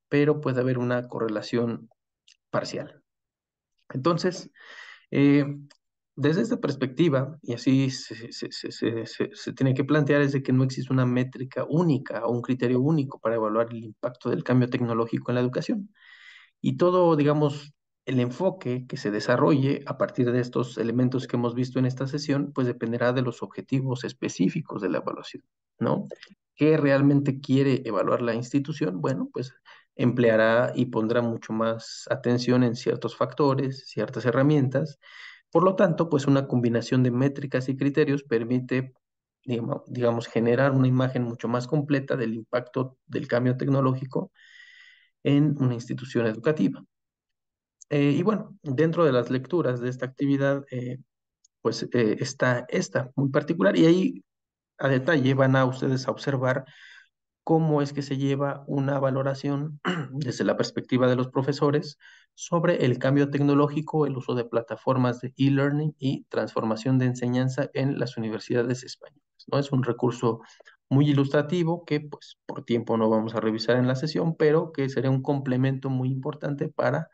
pero puede haber una correlación parcial. Entonces, eh, desde esta perspectiva, y así se tiene que plantear, es de que no existe una métrica única o un criterio único para evaluar el impacto del cambio tecnológico en la educación. Y todo, digamos, el enfoque que se desarrolle a partir de estos elementos que hemos visto en esta sesión, pues dependerá de los objetivos específicos de la evaluación, ¿no? ¿Qué realmente quiere evaluar la institución? Bueno, pues empleará y pondrá mucho más atención en ciertos factores, ciertas herramientas. Por lo tanto, pues una combinación de métricas y criterios permite, digamos, generar una imagen mucho más completa del impacto del cambio tecnológico en una institución educativa. Y bueno, dentro de las lecturas de esta actividad, pues está esta muy particular y ahí a detalle van a ustedes a observar cómo es que se lleva una valoración desde la perspectiva de los profesores sobre el cambio tecnológico, el uso de plataformas de e-learning y transformación de enseñanza en las universidades españolas, ¿no? Es un recurso muy ilustrativo que pues por tiempo no vamos a revisar en la sesión, pero que sería un complemento muy importante para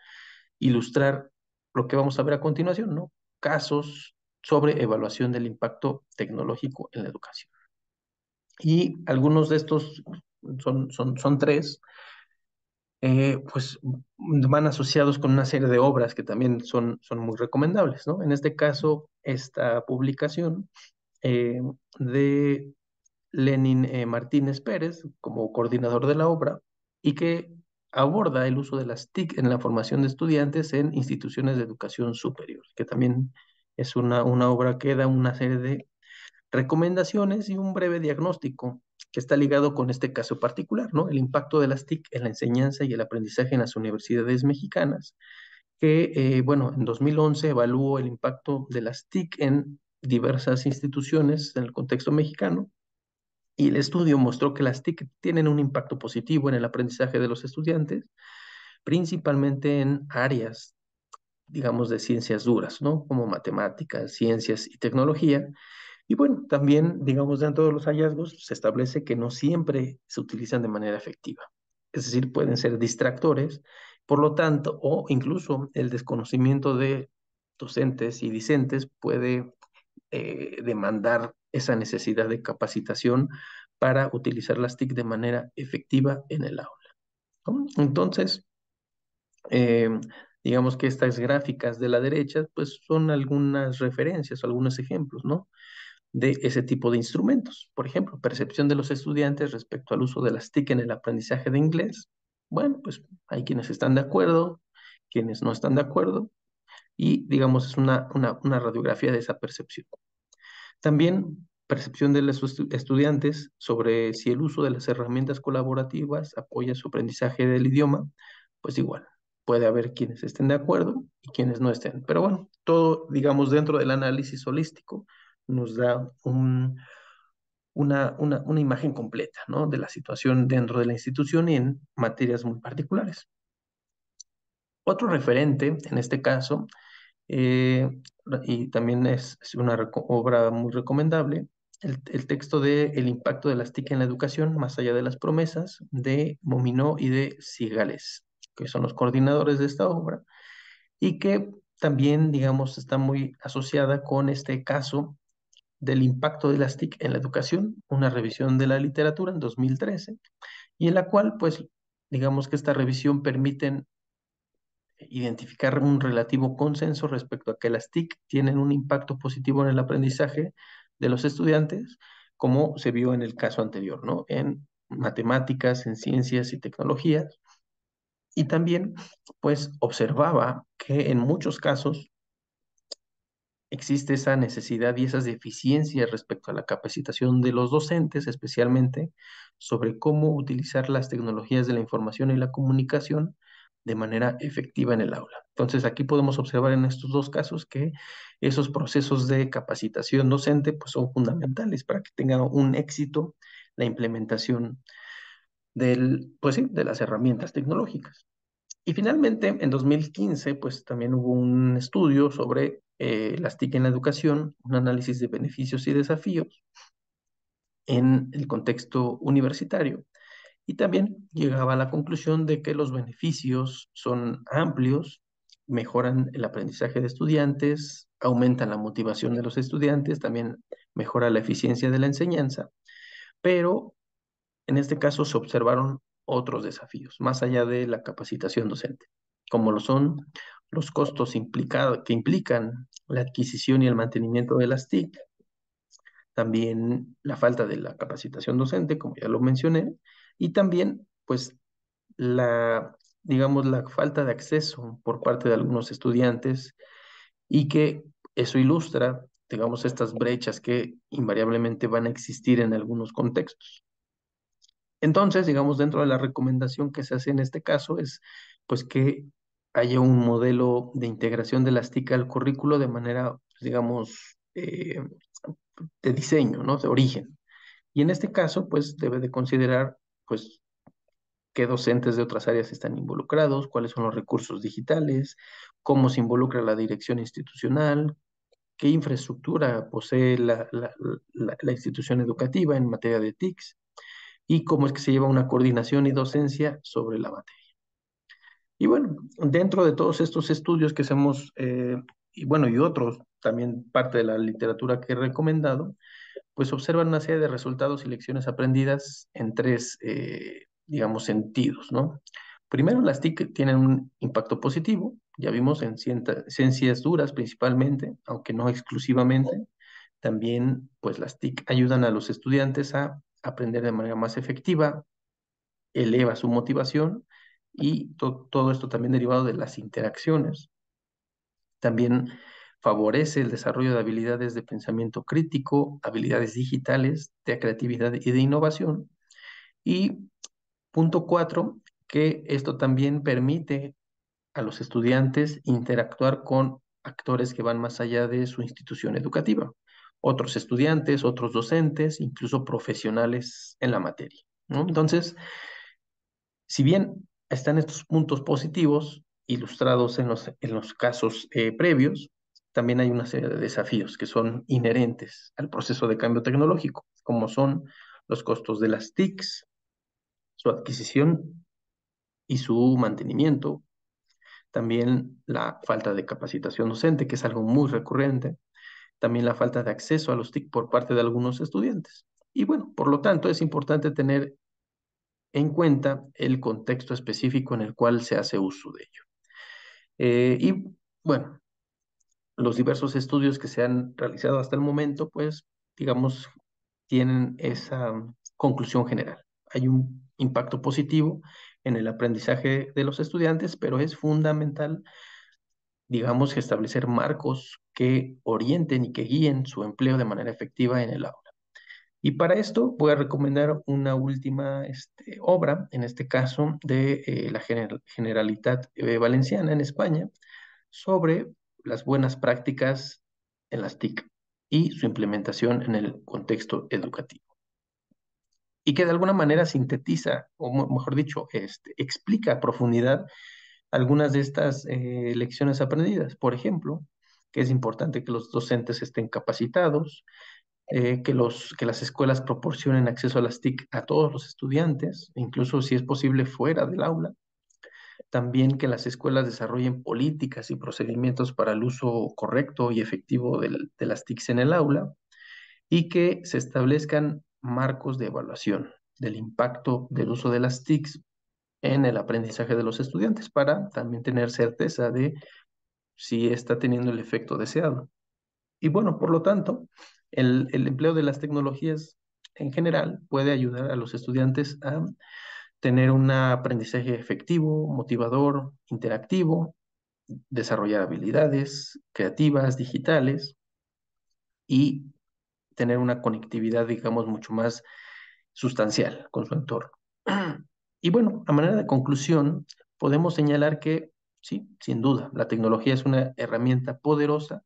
ilustrar lo que vamos a ver a continuación, ¿no? Casos sobre evaluación del impacto tecnológico en la educación. Y algunos de estos son tres, pues van asociados con una serie de obras que también son muy recomendables, ¿no? En este caso, esta publicación eh, de Lenin Martínez Pérez como coordinador de la obra y que aborda el uso de las TIC en la formación de estudiantes en instituciones de educación superior, que también es una obra que da una serie de recomendaciones y un breve diagnóstico que está ligado con este caso particular, ¿no? El impacto de las TIC en la enseñanza y el aprendizaje en las universidades mexicanas, que, bueno, en 2011 evaluó el impacto de las TIC en diversas instituciones en el contexto mexicano y el estudio mostró que las TIC tienen un impacto positivo en el aprendizaje de los estudiantes, principalmente en áreas, digamos, de ciencias duras, ¿no? Como matemáticas, ciencias y tecnología. Y bueno, también, digamos, dentro de los hallazgos se establece que no siempre se utilizan de manera efectiva. Es decir, pueden ser distractores, por lo tanto, o incluso el desconocimiento de docentes y discentes puede demandar esa necesidad de capacitación para utilizar las TIC de manera efectiva en el aula, ¿no? Entonces, eh, digamos que estas gráficas de la derecha, pues son algunas referencias, algunos ejemplos, ¿no? De ese tipo de instrumentos. Por ejemplo, percepción de los estudiantes respecto al uso de las TIC en el aprendizaje de inglés. Bueno, pues hay quienes están de acuerdo, quienes no están de acuerdo, y digamos es una radiografía de esa percepción. También percepción de los estudiantes sobre si el uso de las herramientas colaborativas apoya su aprendizaje del idioma, pues igual, puede haber quienes estén de acuerdo y quienes no estén. Pero bueno, todo, digamos, dentro del análisis holístico nos da una imagen completa, ¿no? De la situación dentro de la institución y en materias muy particulares. Otro referente, en este caso, eh, y también es una obra muy recomendable, el texto de El impacto de las TIC en la educación, más allá de las promesas, de Mominó y de Cigales, que son los coordinadores de esta obra, y que también, digamos, está muy asociada con este caso del impacto de las TIC en la educación, una revisión de la literatura en 2013, y en la cual, pues, digamos que esta revisión permite identificar un relativo consenso respecto a que las TIC tienen un impacto positivo en el aprendizaje de los estudiantes, como se vio en el caso anterior, ¿no? En matemáticas, en ciencias y tecnologías. Y también, pues, observaba que en muchos casos existe esa necesidad y esas deficiencias respecto a la capacitación de los docentes, especialmente sobre cómo utilizar las tecnologías de la información y la comunicación de manera efectiva en el aula. Entonces, aquí podemos observar en estos dos casos que esos procesos de capacitación docente pues, son fundamentales para que tenga un éxito la implementación pues sí, de las herramientas tecnológicas. Y finalmente, en 2015, pues también hubo un estudio sobre las TIC en la educación, un análisis de beneficios y desafíos en el contexto universitario. Y también llegaba a la conclusión de que los beneficios son amplios, mejoran el aprendizaje de estudiantes, aumentan la motivación de los estudiantes, también mejora la eficiencia de la enseñanza, pero en este caso se observaron otros desafíos, más allá de la capacitación docente, como lo son los costos que implican la adquisición y el mantenimiento de las TIC, también la falta de la capacitación docente, como ya lo mencioné, y también, pues, digamos, la falta de acceso por parte de algunos estudiantes y que eso ilustra, digamos, estas brechas que invariablemente van a existir en algunos contextos. Entonces, digamos, dentro de la recomendación que se hace en este caso es, pues, que haya un modelo de integración de las TIC al currículo de manera, pues, digamos, de diseño, ¿no? De origen. Y en este caso, pues, debe de considerar, pues, qué docentes de otras áreas están involucrados, cuáles son los recursos digitales, cómo se involucra la dirección institucional, qué infraestructura posee la institución educativa en materia de TICs y cómo es que se lleva una coordinación y docencia sobre la materia. Y bueno, dentro de todos estos estudios que hacemos, y bueno, y otros, también parte de la literatura que he recomendado, pues observan una serie de resultados y lecciones aprendidas en tres, digamos, sentidos, ¿no? Primero, las TIC tienen un impacto positivo, ya vimos en ciencias duras principalmente, aunque no exclusivamente. También, pues las TIC ayudan a los estudiantes a aprender de manera más efectiva, eleva su motivación y todo esto también derivado de las interacciones. También favorece el desarrollo de habilidades de pensamiento crítico, habilidades digitales, de creatividad y de innovación. Y punto cuatro, que esto también permite a los estudiantes interactuar con actores que van más allá de su institución educativa, otros estudiantes, otros docentes, incluso profesionales en la materia, ¿no? Entonces, si bien están estos puntos positivos ilustrados en los casos previos, también hay una serie de desafíos que son inherentes al proceso de cambio tecnológico, como son los costos de las TICs, su adquisición y su mantenimiento, también la falta de capacitación docente, que es algo muy recurrente, también la falta de acceso a los TIC por parte de algunos estudiantes. Y bueno, por lo tanto, es importante tener en cuenta el contexto específico en el cual se hace uso de ello. Y bueno, los diversos estudios que se han realizado hasta el momento, pues, digamos, tienen esa conclusión general. Hay un impacto positivo en el aprendizaje de los estudiantes, pero es fundamental, digamos, que establecer marcos que orienten y que guíen su empleo de manera efectiva en el aula. Y para esto voy a recomendar una última obra, en este caso de la Generalitat Valenciana en España, sobre las buenas prácticas en las TIC y su implementación en el contexto educativo. Y que de alguna manera sintetiza, o mejor dicho, explica a profundidad algunas de estas lecciones aprendidas. Por ejemplo, que es importante que los docentes estén capacitados, que las escuelas proporcionen acceso a las TIC a todos los estudiantes, incluso si es posible fuera del aula. También que las escuelas desarrollen políticas y procedimientos para el uso correcto y efectivo de las TICs en el aula y que se establezcan marcos de evaluación del impacto del uso de las TICs en el aprendizaje de los estudiantes para también tener certeza de si está teniendo el efecto deseado. Y bueno, por lo tanto, el empleo de las tecnologías en general puede ayudar a los estudiantes a tener un aprendizaje efectivo, motivador, interactivo, desarrollar habilidades creativas, digitales y tener una conectividad, digamos, mucho más sustancial con su entorno. Y bueno, a manera de conclusión, podemos señalar que sí, sin duda, la tecnología es una herramienta poderosa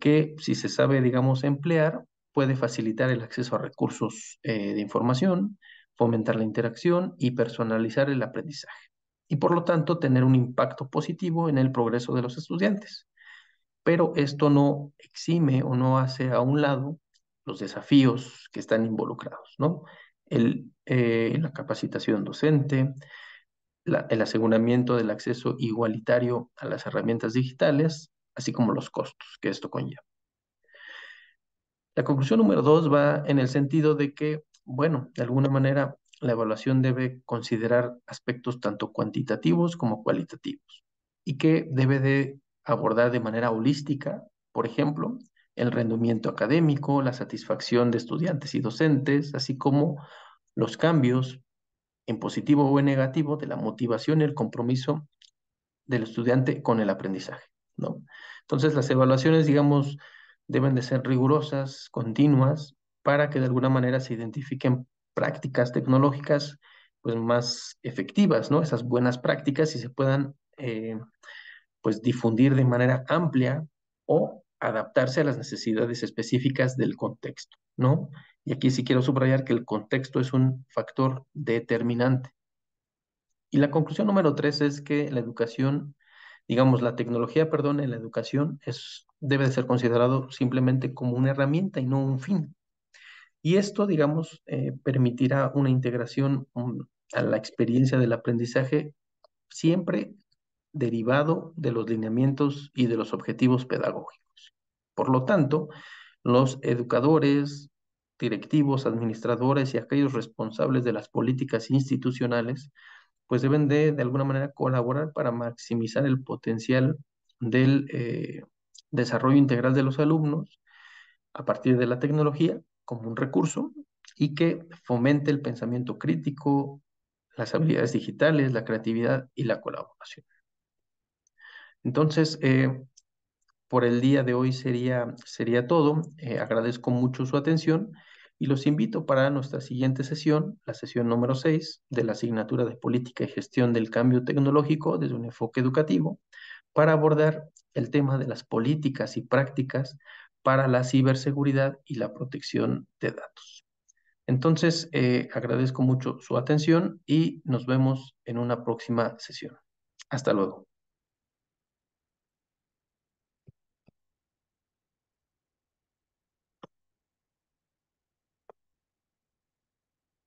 que si se sabe, digamos, emplear, puede facilitar el acceso a recursos de información, fomentar la interacción y personalizar el aprendizaje. Y por lo tanto, tener un impacto positivo en el progreso de los estudiantes. Pero esto no exime o no hace a un lado los desafíos que están involucrados, ¿no? La capacitación docente, el aseguramiento del acceso igualitario a las herramientas digitales, así como los costos que esto conlleva. La conclusión número dos va en el sentido de que, bueno, de alguna manera la evaluación debe considerar aspectos tanto cuantitativos como cualitativos y que debe de abordar de manera holística, por ejemplo, el rendimiento académico, la satisfacción de estudiantes y docentes, así como los cambios en positivo o en negativo de la motivación y el compromiso del estudiante con el aprendizaje, ¿no? Entonces, las evaluaciones, digamos, deben de ser rigurosas, continuas, para que de alguna manera se identifiquen prácticas tecnológicas, pues, más efectivas, ¿no? Esas buenas prácticas y se puedan, pues, difundir de manera amplia o adaptarse a las necesidades específicas del contexto, ¿no? Y aquí sí quiero subrayar que el contexto es un factor determinante. Y la conclusión número tres es que la educación, digamos, la tecnología, perdón, en la educación debe de ser considerado simplemente como una herramienta y no un fin. Y esto, digamos, permitirá una integración a la experiencia del aprendizaje siempre derivado de los lineamientos y de los objetivos pedagógicos. Por lo tanto, los educadores, directivos, administradores y aquellos responsables de las políticas institucionales pues deben de alguna manera colaborar para maximizar el potencial del desarrollo integral de los alumnos a partir de la tecnología como un recurso y que fomente el pensamiento crítico, las habilidades digitales, la creatividad y la colaboración. Entonces, por el día de hoy sería todo. Agradezco mucho su atención y los invito para nuestra siguiente sesión, la sesión número 6 de la asignatura de Política y Gestión del Cambio Tecnológico desde un enfoque educativo, para abordar el tema de las políticas y prácticas para la ciberseguridad y la protección de datos. Entonces, agradezco mucho su atención y nos vemos en una próxima sesión. Hasta luego.